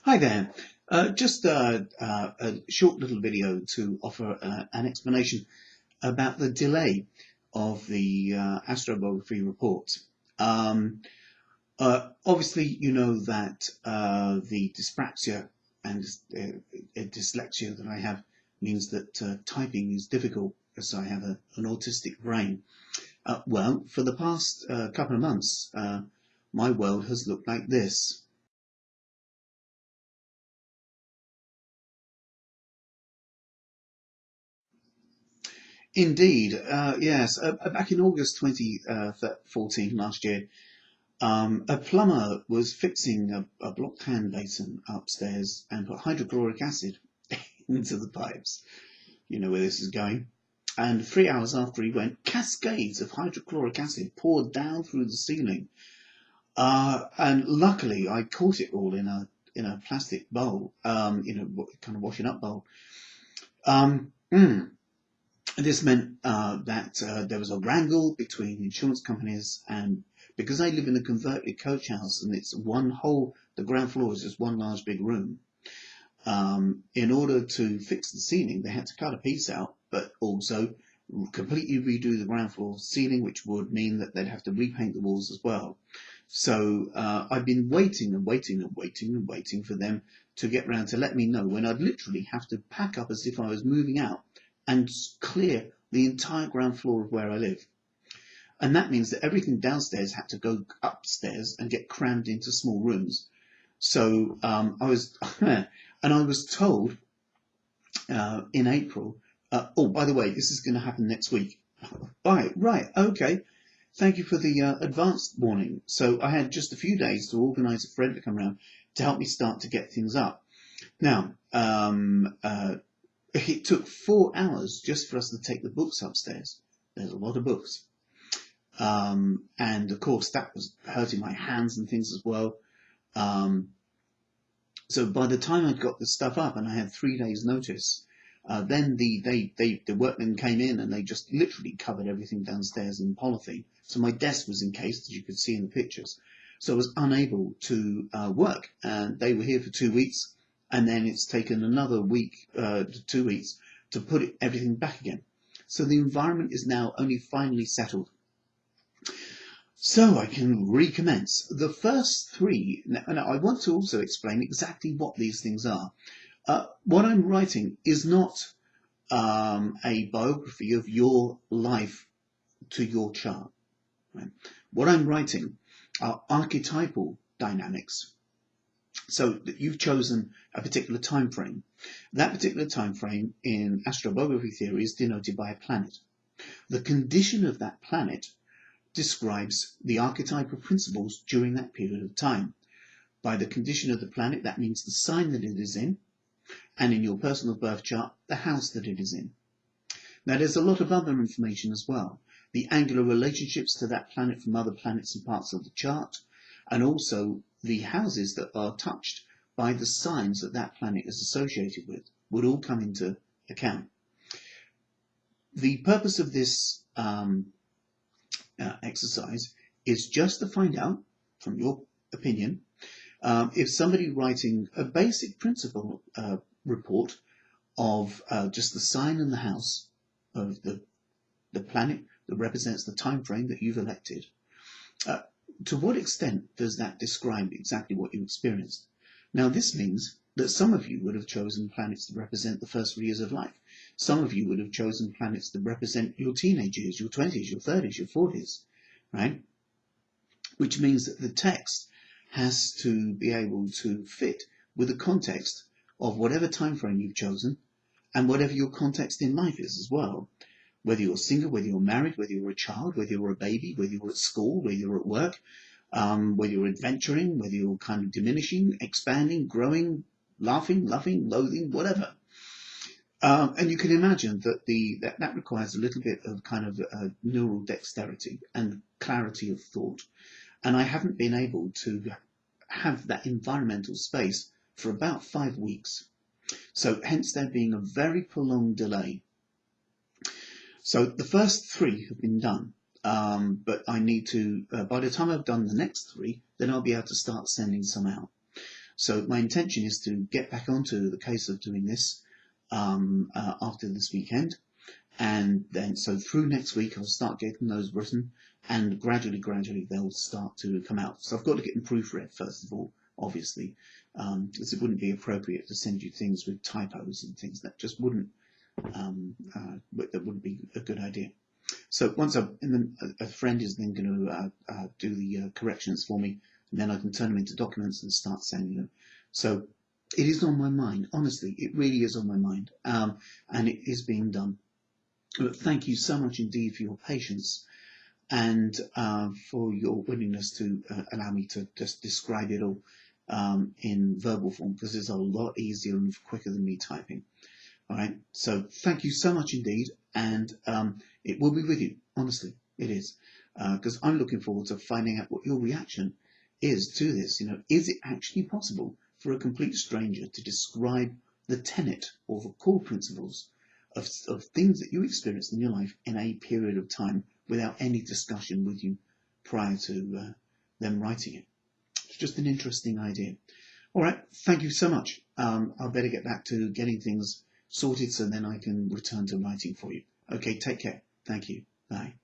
Hi there. Just a short little video to offer an explanation about the delay of the astrobiography report. Um, Obviously, you know that the dyspraxia and dyslexia that I have means that typing is difficult as I have an autistic brain. Well, for the past couple of months, my world has looked like this. Indeed, yes. Back in August 2014, last year, a plumber was fixing a blocked hand basin upstairs and put hydrochloric acid into the pipes. You know where this is going. And 3 hours after he went, cascades of hydrochloric acid poured down through the ceiling. And luckily, I caught it all in a plastic bowl, kind of washing up bowl. Um, mm, This meant that there was a wrangle between insurance companies, and because I live in a converted coach house and it's one whole, the ground floor is just one large big room. In order to fix the ceiling, they had to cut a piece out, but also completely redo the ground floor ceiling, which would mean that they'd have to repaint the walls as well. So I've been waiting and waiting and waiting and waiting for them to get round to let me know when I'd literally have to pack up as if I was moving out and clear the entire ground floor of where I live. And that means that everything downstairs had to go upstairs and get crammed into small rooms. So I was, and I was told in April, oh, by the way, this is going to happen next week. Right, okay. Thank you for the advanced warning. So I had just a few days to organise a friend to come around to help me start to get things up. Now, it took 4 hours just for us to take the books upstairs. There's a lot of books. And of course, that was hurting my hands and things as well. Um, so by the time I'd got the stuff up and I had 3 days notice, then the workmen came in and they just literally covered everything downstairs in polythene. So my desk was encased, as you could see in the pictures. So I was unable to work. And they were here for 2 weeks, and then it's taken another week to 2 weeks to put everything back again. So the environment is now only finally settled. So I can recommence. The first three, now I want to also explain exactly what these things are. What I'm writing is not a biography of your life to your chart. Right? What I'm writing are archetypal dynamics. So that you've chosen a particular time frame. That particular time frame in astrobiography theory is denoted by a planet. The condition of that planet describes the archetypal principles during that period of time. By the condition of the planet, that means the sign that it is in, and in your personal birth chart, the house that it is in. Now, there's a lot of other information as well. The angular relationships to that planet from other planets and parts of the chart, and also the houses that are touched by the signs that that planet is associated with, would all come into account. The purpose of this exercise is just to find out, from your opinion, if somebody writing a basic principle report of just the sign and the house of the planet that represents the time frame that you've elected, to what extent does that describe exactly what you experienced? Now, this means that some of you would have chosen planets that represent the first 3 years of life. Some of you would have chosen planets that represent your teenage years, your 20s, your 30s, your 40s, right? Which means that the text has to be able to fit with the context of whatever time frame you've chosen and whatever your context in life is as well. Whether you're single, whether you're married, whether you're a child, whether you're a baby, whether you're at school, whether you're at work, whether you're adventuring, whether you're kind of diminishing, expanding, growing, laughing, loving, loathing, whatever. And you can imagine that that requires a little bit of kind of neural dexterity and clarity of thought. And I haven't been able to have that environmental space for about 5 weeks. So hence there being a very prolonged delay. So the first three have been done, but I need to, by the time I've done the next three, then I'll be able to start sending some out. So my intention is to get back onto the case of doing this after this weekend. And then, so through next week, I'll start getting those written, and gradually, they'll start to come out. So I've got to get them proofread first of all, obviously, because it wouldn't be appropriate to send you things with typos and things. That just wouldn't, that wouldn't be a good idea. So once I've, and then a friend is then going to do the corrections for me, and then I can turn them into documents and start sending them. So it is on my mind, honestly, it really is on my mind, and it is being done. But thank you so much indeed for your patience and for your willingness to allow me to just describe it all in verbal form, because it's a lot easier and quicker than me typing. All right, so thank you so much indeed, and it will be with you, honestly, it is, because I'm looking forward to finding out what your reaction is to this. You know, is it actually possible for a complete stranger to describe the tenet or the core principles of things that you experienced in your life in a period of time without any discussion with you prior to them writing it? It's just an interesting idea. All right, thank you so much. I'll better get back to getting things sorted so then I can return to writing for you. Okay, take care. Thank you. Bye.